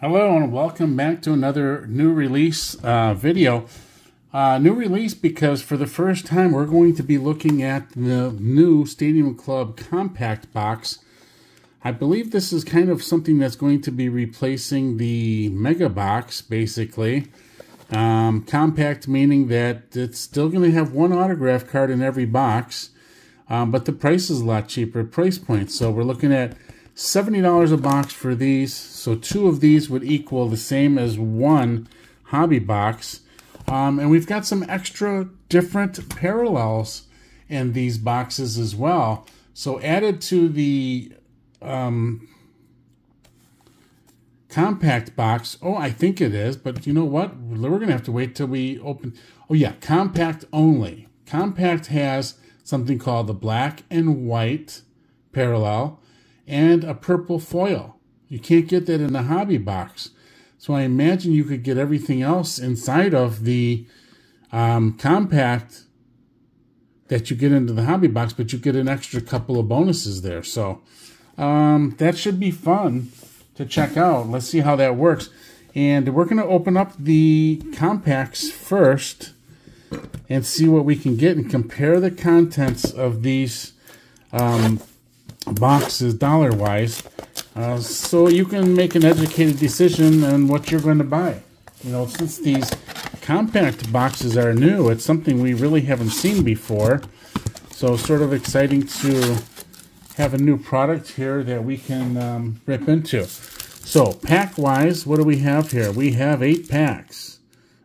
Hello and welcome back to another new release video. New release because for the first time we're going to be looking at the new Stadium Club compact box. I believe this is kind of something that's going to be replacing the Mega Box, basically. Compact meaning that it's still going to have one autograph card in every box, but the price is a lot cheaper price point. So we're looking at $70 a box for these, so two of these would equal the same as one hobby box. And we've got some extra different parallels in these boxes as well. So added to the compact box, I think it is, but you know what? We're going to have to wait till we open. Oh yeah, compact only. Compact has something called the black and white parallel and a purple foil. You can't get that in the hobby box. So I imagine you could get everything else inside of the compact that you get into the hobby box, but you get an extra couple of bonuses there. So that should be fun to check out. Let's see how that works. And we're going to open up the compacts first and see what we can get and compare the contents of these boxes dollar-wise, so you can make an educated decision on what you're going to buy. You know, since these compact boxes are new, it's something we really haven't seen before. So sort of exciting to have a new product here that we can rip into. So pack-wise, what do we have here? We have 8 packs.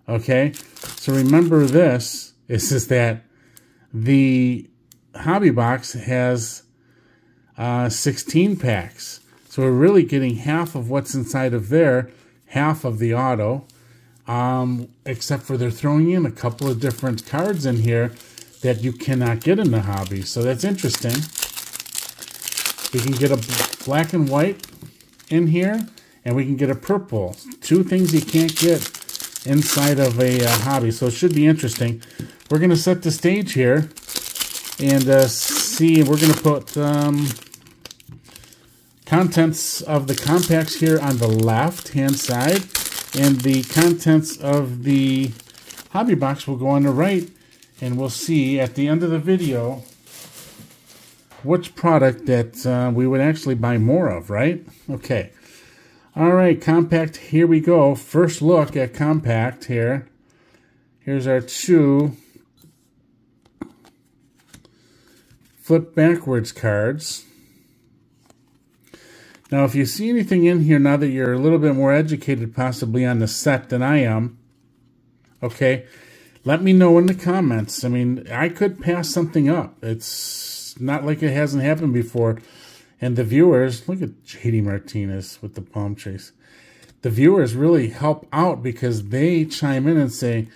Okay, so remember this is that the hobby box has 16 packs. So we're really getting half of what's inside of there, half of the auto, except for they're throwing in a couple of different cards in here that you cannot get in the hobby. So that's interesting. We can get a black and white in here, and we can get a purple. Two things you can't get inside of a hobby. So it should be interesting. We're going to set the stage here and see. We're going to put contents of the compacts here on the left-hand side, and the contents of the hobby box will go on the right, and we'll see at the end of the video which product that we would actually buy more of, right? Okay. All right, compact, here we go. First look at compact here. Here's our 2 flip backwards cards. Now, if you see anything in here now that you're a little bit more educated possibly on the set than I am, okay, let me know in the comments. I mean, I could pass something up. It's not like it hasn't happened before. And the viewers, look at JD Martinez with the palm chase. The viewers really help out because they chime in and say,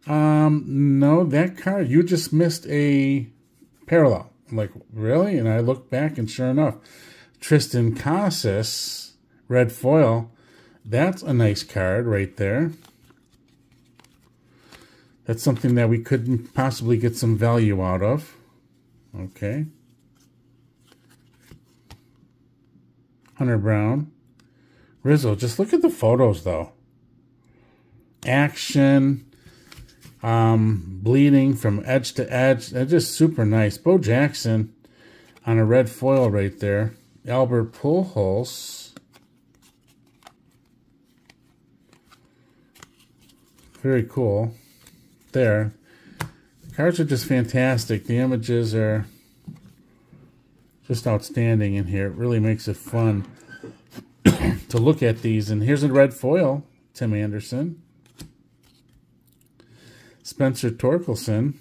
no, that card, you just missed a parallel. I'm like, really? And I look back and sure enough, Tristan Casas, red foil, that's a nice card right there. That's something that we could possibly get some value out of. Okay. Hunter Brown. Rizzo, just look at the photos though. Action. Bleeding from edge to edge. That's just super nice. Bo Jackson on a red foil right there. Albert Pujols. Very cool. There. The cards are just fantastic. The images are just outstanding in here. It really makes it fun to look at these. And here's a red foil. Tim Anderson. Spencer Torkelson.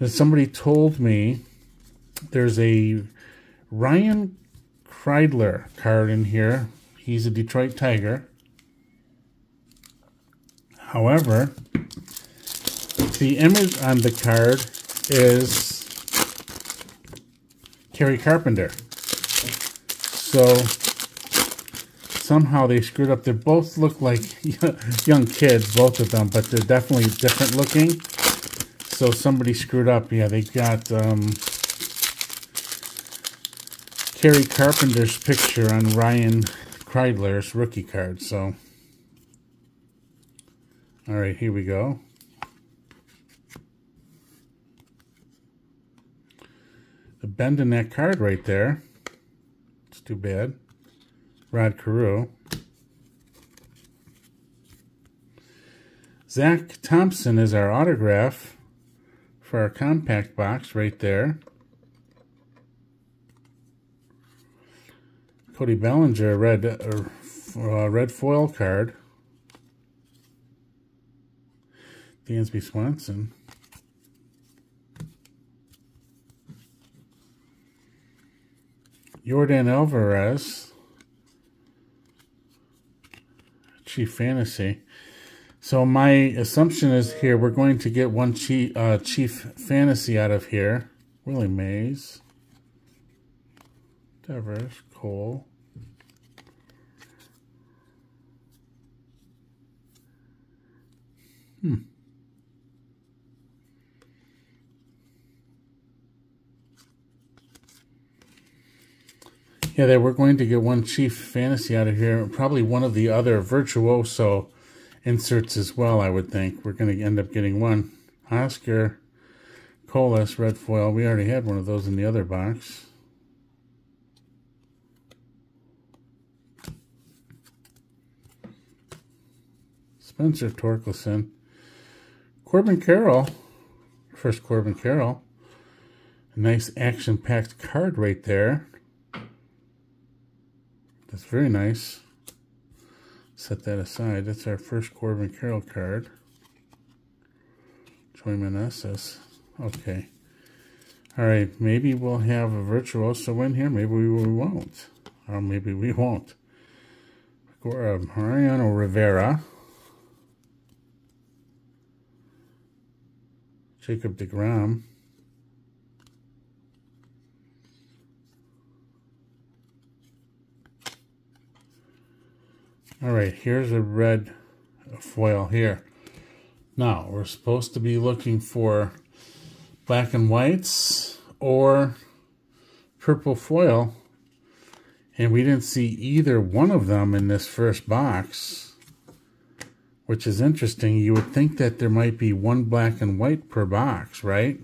Somebody told me there's a Ryan Kreidler card in here. He's a Detroit Tiger. However, the image on the card is Kerry Carpenter. So somehow they screwed up. They both look like young kids, both of them, but they're definitely different looking. So somebody screwed up. Yeah, they got Kerry Carpenter's picture on Ryan Kreidler's rookie card. So, all right, here we go. The bend in that card right there. It's too bad. Rod Carew. Zach Thompson is our autograph for our compact box right there. Cody Bellinger, red foil card. Dansby Swanson. Yordan Alvarez, Chief Fantasy. So my assumption is here we're going to get one Chief Fantasy out of here. Willie Mays, Devers, Cole. Yeah, we're going to get one Chief Fantasy out of here. Probably one of the other Virtuoso inserts as well, I would think. We're going to end up getting one. Oscar Colas, red foil. We already had one of those in the other box. Spencer Torkelson. Corbin Carroll. First Corbin Carroll. A nice action-packed card right there. That's very nice. Set that aside. That's our first Corbin Carroll card. Joey Meneses. Okay. Alright, maybe we'll have a Virtuoso in here. Maybe we won't. Or maybe we won't. Mariano Rivera. Jacob deGrom. All right, here's a red foil here. Now, we're supposed to be looking for black and whites or purple foil, and we didn't see either one of them in this first box, which is interesting. You would think that there might be one black and white per box, right?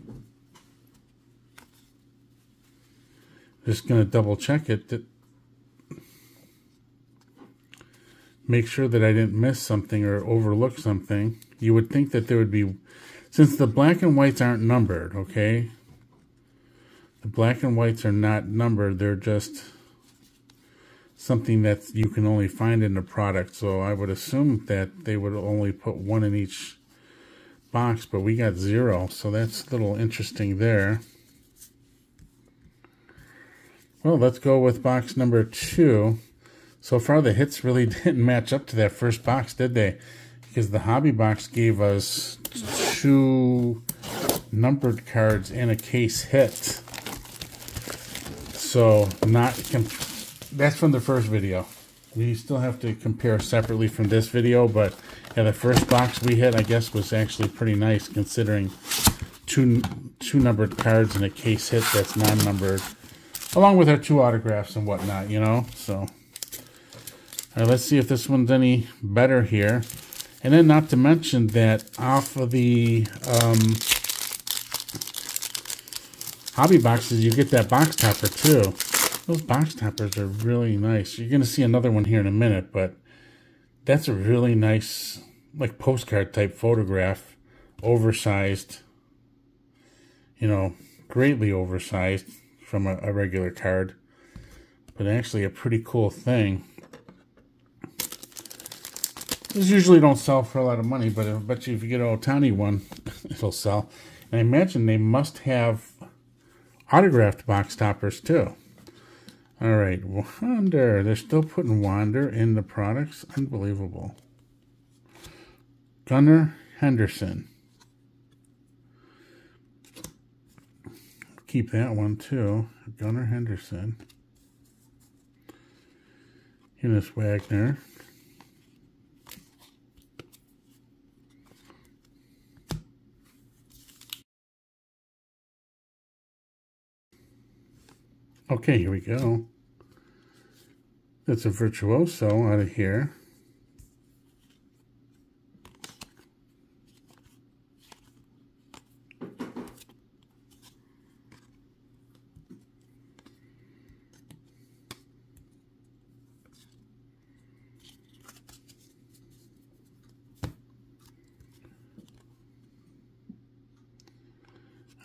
Just going to double check it. Make sure that I didn't miss something or overlook something. You would think that there would be, since the black and whites aren't numbered, okay? The black and whites are not numbered. They're just something that you can only find in the product. So I would assume that they would only put one in each box, but we got 0. So that's a little interesting there. Well, let's go with box number 2. So far, the hits really didn't match up to that first box, did they? Because the hobby box gave us 2 numbered cards and a case hit. So, that's from the first video. We still have to compare separately from this video, but yeah, the first box we hit, I guess, was actually pretty nice, considering two numbered cards and a case hit that's non-numbered, along with our 2 autographs and whatnot, you know, so... All right, let's see if this one's any better here. And then not to mention that off of the hobby boxes, you get that box topper too. Those box toppers are really nice. You're going to see another one here in a minute, but that's a really nice, like, postcard type photograph. Oversized, you know, greatly oversized from a regular card. But actually a pretty cool thing. These usually don't sell for a lot of money, but I bet you if you get an Ohtani one, it'll sell. And I imagine they must have autographed box toppers too. All right, Wander. They're still putting Wander in the products. Unbelievable. Gunnar Henderson. Keep that one too. Gunnar Henderson. Eunice Wagner. Okay, here we go. That's a Virtuoso out of here.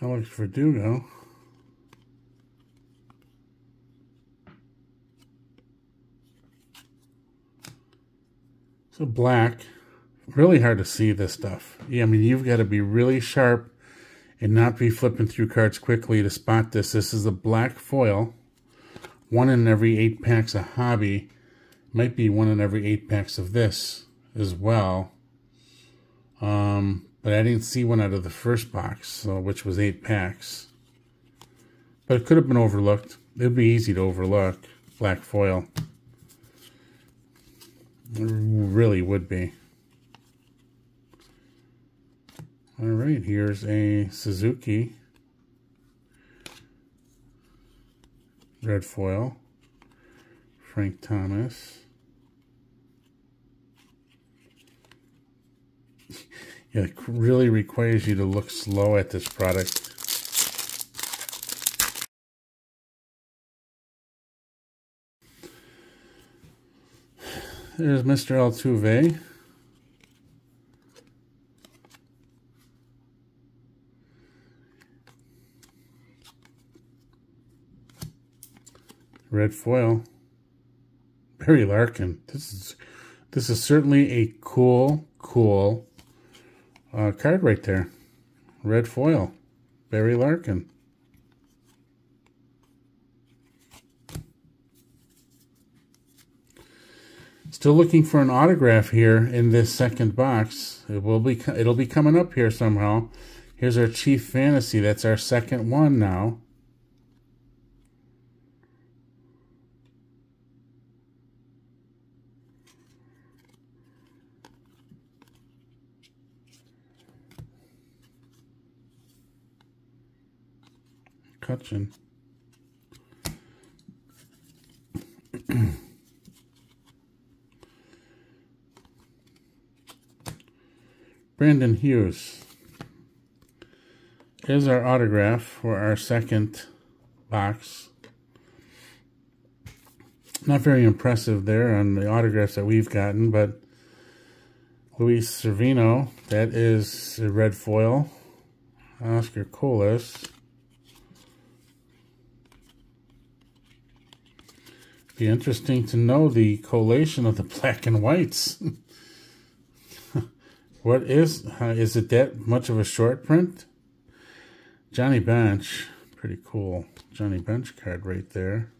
Alex Verdugo. So black, really hard to see this stuff. Yeah, I mean, you've got to be really sharp and not be flipping through cards quickly to spot this. This is a black foil. 1 in every 8 packs of Hobby. Might be 1 in every 8 packs of this as well. But I didn't see one out of the first box, so, which was 8 packs. But it could have been overlooked. It would be easy to overlook. Black foil. It really would be. Alright, here's a Suzuki. Red foil. Frank Thomas. Yeah, it really requires you to look slow at this product. There's Mr. Altuve. Red foil. Barry Larkin. This is certainly a cool card right there. Red foil. Barry Larkin. Still looking for an autograph here in this second box. It'll be coming up here somehow. Here's our Chief Fantasy. That's our second one now. Cutchin. Brandon Hughes. Here's our autograph for our second box. Not very impressive there on the autographs that we've gotten, but Luis Servino, that is a red foil. Oscar Colas. Be interesting to know the collation of the black and whites. What is it that much of a short print? Johnny Bench, pretty cool. Johnny Bench card right there.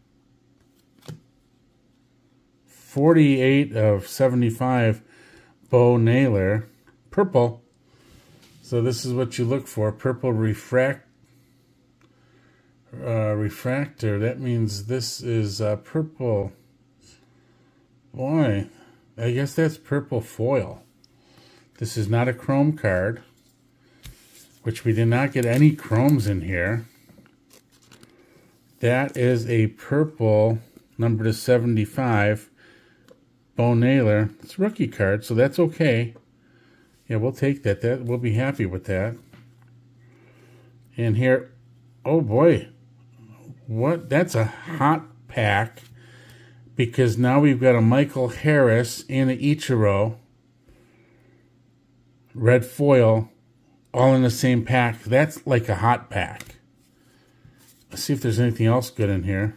48 of 75, Bo Naylor. Purple. So this is what you look for. Purple refractor. That means this is purple. Boy, I guess that's purple foil. This is not a chrome card, which we did not get any chromes in here. That is a purple, number to 75, Bo Naylor. It's a rookie card, so that's okay. Yeah, we'll take that. We'll be happy with that. And here, oh boy, what? That's a hot pack, because now we've got a Michael Harris and an Ichiro. Red foil, all in the same pack. That's like a hot pack. Let's see if there's anything else good in here.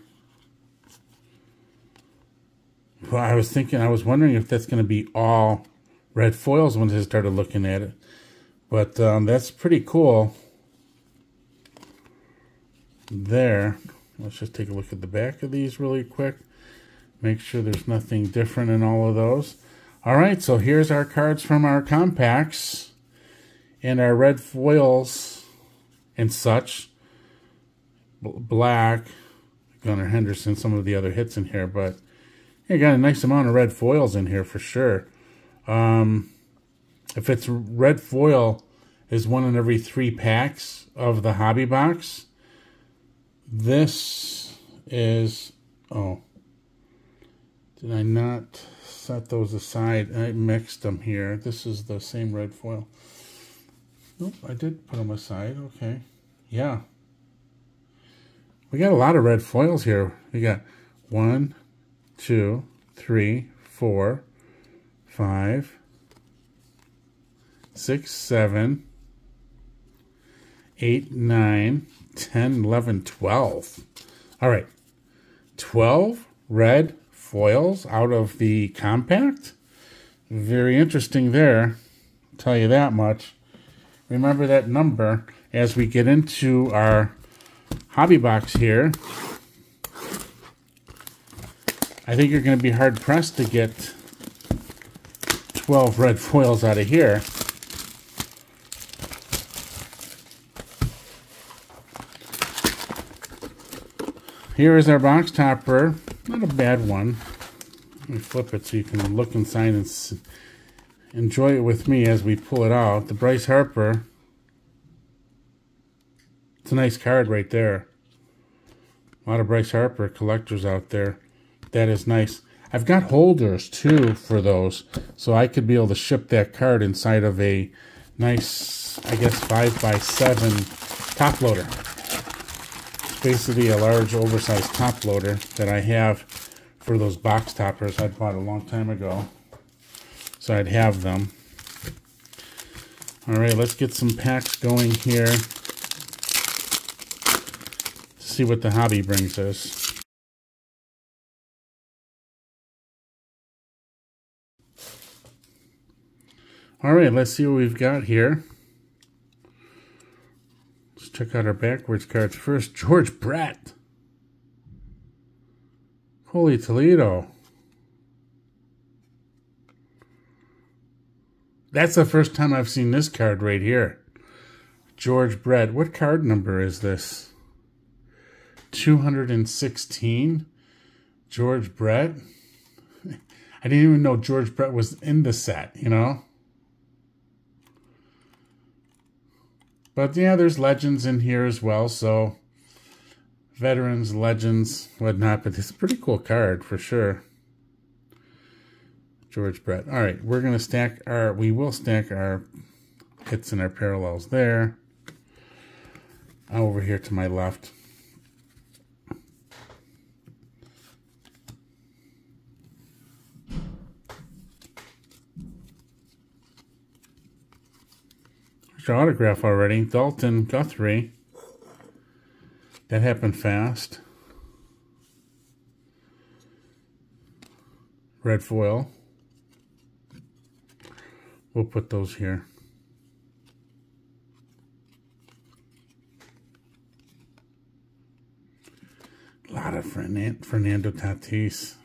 Well, I was wondering if that's going to be all red foils when I started looking at it. But that's pretty cool. There. Let's just take a look at the back of these really quick. Make sure there's nothing different in all of those. All right, so here's our cards from our compacts and our red foils and such. Black, Gunnar Henderson, some of the other hits in here, but you got a nice amount of red foils in here for sure. If it's red foil is 1 in every 3 packs of the hobby box, this is, oh, Did I not set those aside? I mixed them here. This is the same red foil. Nope, I did put them aside. Okay. Yeah. We got a lot of red foils here. We got 1, 2, 3, 4, 5, 6, 7, 8, 9, 10, 11, 12. All right. 12 red foils out of the compact. Very interesting there. I'll tell you that much. Remember that number as we get into our hobby box here. I think you're going to be hard pressed to get 12 red foils out of here. Here is our box topper. Not a bad one. Let me flip it so you can look inside and enjoy it with me as we pull it out. The Bryce Harper. It's a nice card right there. A lot of Bryce Harper collectors out there. That is nice. I've got holders too for those, so I could be able to ship that card inside of a nice, I guess, 5x7 top loader. It's basically a large oversized top loader that I have for those box toppers I bought a long time ago. So I'd have them. All right, let's get some packs going here. See what the hobby brings us. All right, let's see what we've got here. Let's check out our backwards cards first. George Brett. Holy Toledo. That's the first time I've seen this card right here. George Brett. What card number is this? 216. George Brett. I didn't even know George Brett was in the set, you know? But yeah, there's legends in here as well, so veterans, legends, whatnot. But it's a pretty cool card for sure. George Brett. All right, we will stack our hits and our parallels there. Over here to my left. There's your autograph already. Dalton Guthrie. That happened fast. Red foil. We'll put those here. A lot of Fernando Tatis.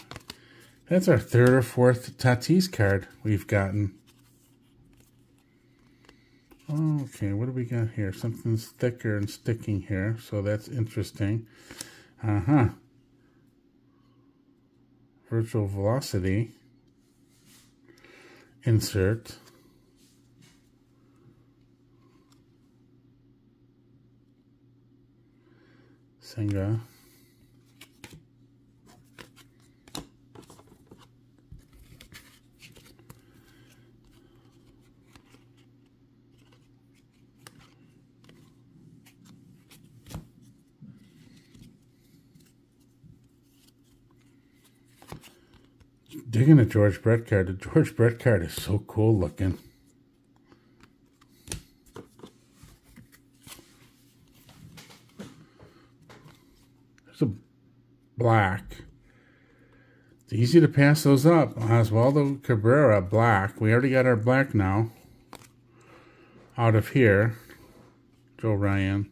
That's our third or fourth Tatis card we've gotten. Okay, what do we got here? Something's thicker and sticking here, so that's interesting. Virtual velocity. Insert. Senga. Digging a George Brett card. The George Brett card is so cool looking. There's a black. It's easy to pass those up. Oswaldo Cabrera, black. We already got our black now. Out of here. Joe Ryan.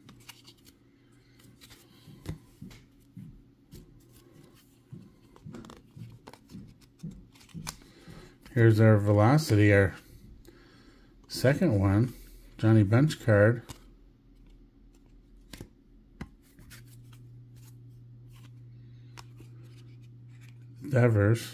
Here's our velocity, our second one. Johnny Bench card. Devers.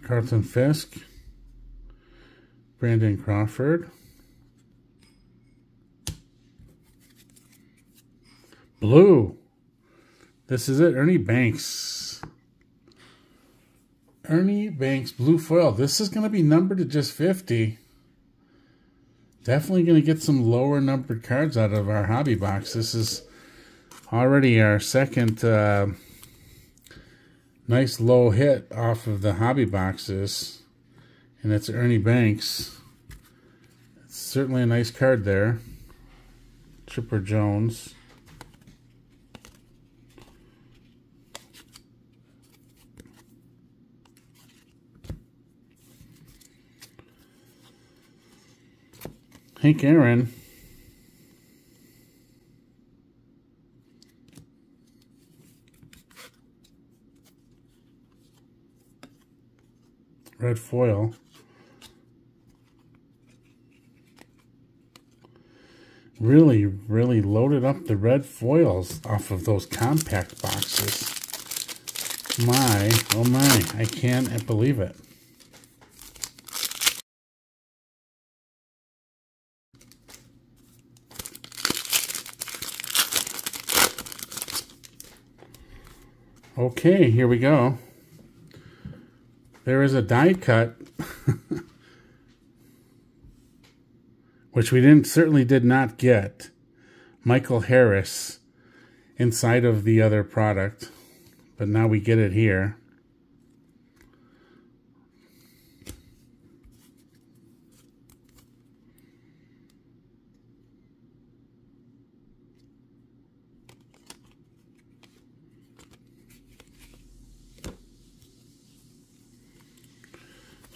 Carlton Fisk. Brandon Crawford. Blue. This is it. Ernie Banks. Ernie Banks blue foil. This is going to be numbered to just 50. Definitely going to get some lower numbered cards out of our hobby box. This is already our second nice low hit off of the hobby boxes. And it's Ernie Banks. It's certainly a nice card there. Chipper Jones. Hank Aaron. Red foil. Really, really loaded up the red foils off of those compact boxes. My, oh my, I can't believe it. Okay, here we go. There is a die cut, which we certainly did not get. Michael Harris inside of the other product, but now we get it here.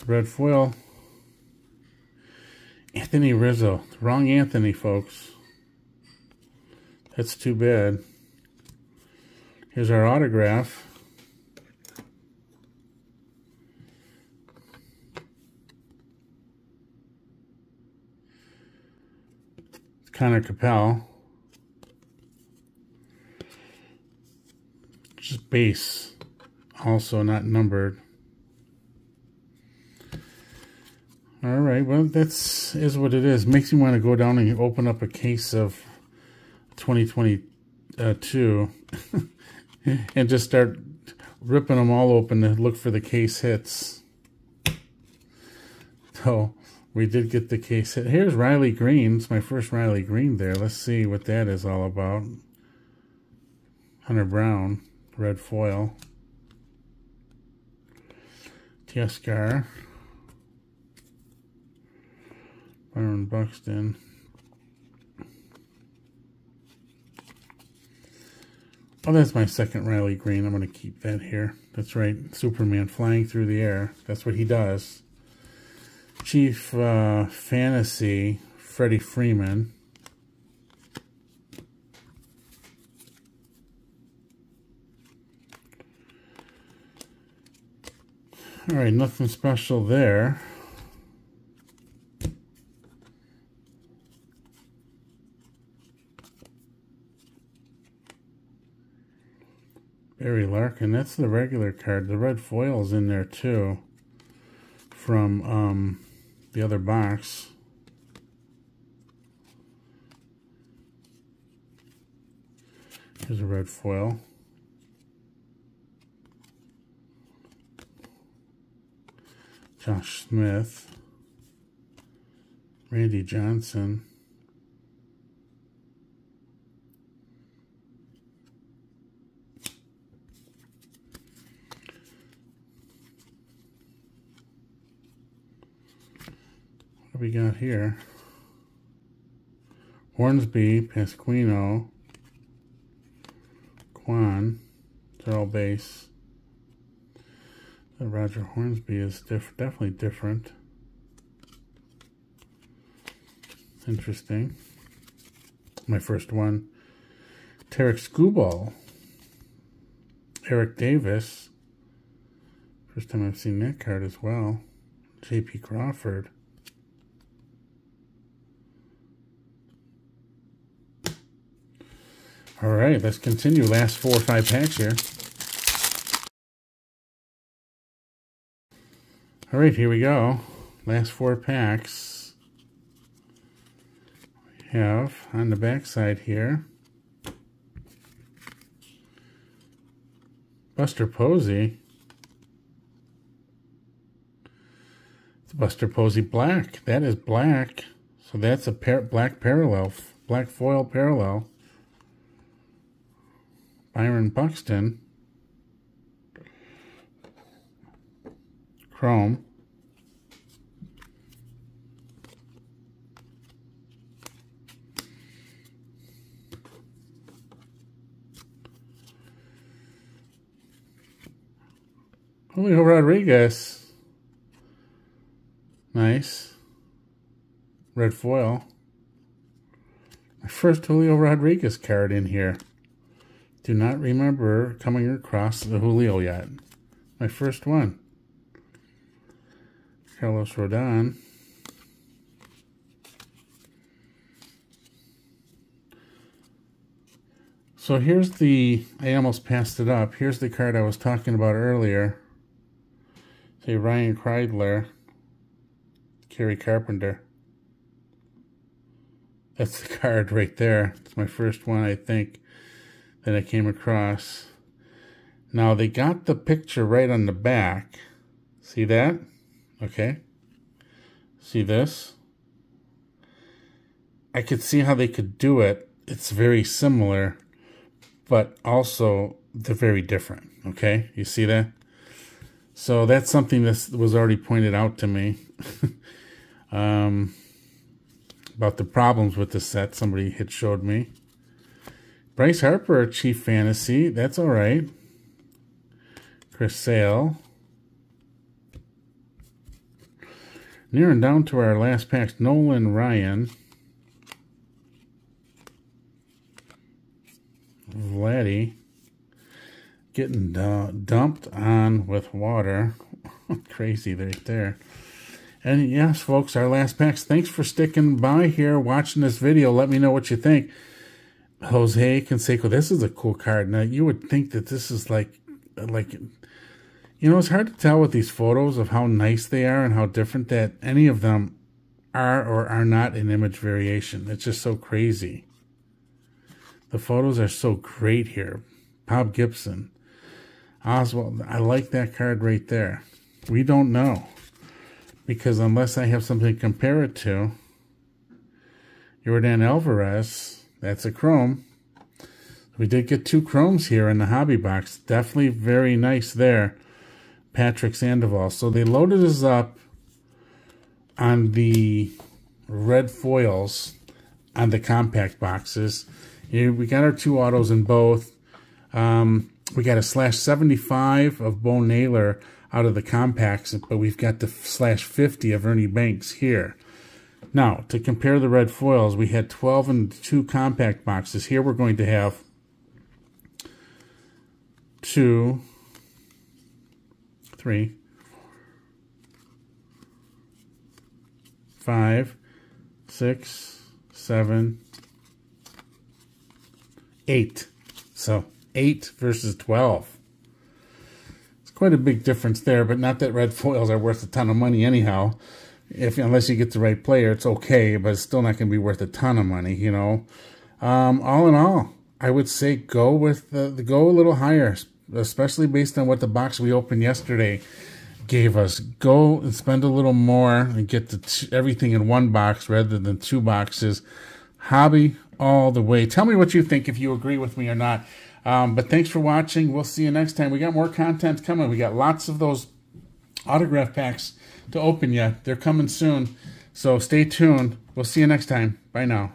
Red foil. Anthony Rizzo. Wrong Anthony, folks. That's too bad. Here's our autograph. Connor Capel. Just base. Also not numbered. All right, well, is what it is. Makes me want to go down and open up a case of 2022 and just start ripping them all open to look for the case hits. So we did get the case hit. Here's Riley Green. It's my first Riley Green there. Let's see what that is all about. Hunter Brown, red foil. Tiascar. Byron Buxton. Oh, that's my second Riley Green. I'm going to keep that here. That's right. Superman flying through the air. That's what he does. Chief Fantasy, Freddie Freeman. All right, nothing special there. Barry Larkin, that's the regular card. The red foil's in there too from the other box. Here's a red foil. Josh Smith. Randy Johnson. What do we got here? Hornsby, Pasquino, Quan, they're all base. Roger Hornsby is definitely different. Interesting. My first one. Tarek Skubal. Eric Davis. First time I've seen that card as well. J.P. Crawford. All right, let's continue. Last 4 or 5 packs here. All right, here we go. Last 4 packs. We have on the back side here Buster Posey. It's Buster Posey black. That is black. So that's a black parallel, black foil parallel. Byron Buxton. Chrome. Julio Rodriguez. Nice. Red foil. My first Julio Rodriguez card in here. Do not remember coming across the Julio yet. My first one. Carlos Rodon. So here's the, I almost passed it up. Here's the card I was talking about earlier. Say Ryan Kreidler. Kerry Carpenter. That's the card right there. It's my first one, I think, that I came across. Now, they got the picture right on the back. See that? Okay. See this? I could see how they could do it. It's very similar, but also they're very different. Okay? You see that? So that's something that was already pointed out to me. About the problems with the set somebody had showed me. Bryce Harper, Chief Fantasy. That's all right. Chris Sale. Nearing down to our last packs. Nolan Ryan. Vladdy. Getting dumped on with water. Crazy right there. And yes, folks, our last packs. Thanks for sticking by here, watching this video. Let me know what you think. Jose Canseco. This is a cool card. Now, you would think that this is like, you know, it's hard to tell with these photos of how nice they are and how different that any of them are or are not in image variation. It's just so crazy. The photos are so great here. Bob Gibson. Oswald. I like that card right there. We don't know. Because unless I have something to compare it to, Yordan Alvarez, that's a chrome. We did get 2 chromes here in the hobby box. Definitely very nice there. Patrick Sandoval. So they loaded us up on the red foils on the compact boxes. Here we got our 2 autos in both. We got a /75 of Bo Naylor out of the compacts, but we've got the /50 of Ernie Banks here. Now, to compare the red foils, we had 12 in 2 compact boxes. Here we're going to have 2, 3, 5, 6, 7, 8. So 8 versus 12. Quite a big difference there, but not that red foils are worth a ton of money anyhow. Unless you get the right player, it's okay, but it's still not going to be worth a ton of money, you know. All in all, I would say go with go a little higher, especially based on what the box we opened yesterday gave us. Go and spend a little more and get everything in one box rather than 2 boxes. Hobby all the way. Tell me what you think, if you agree with me or not. But thanks for watching. We'll see you next time. We got more content coming. We got lots of those autograph packs to open yet. They're coming soon. So stay tuned. We'll see you next time. Bye now.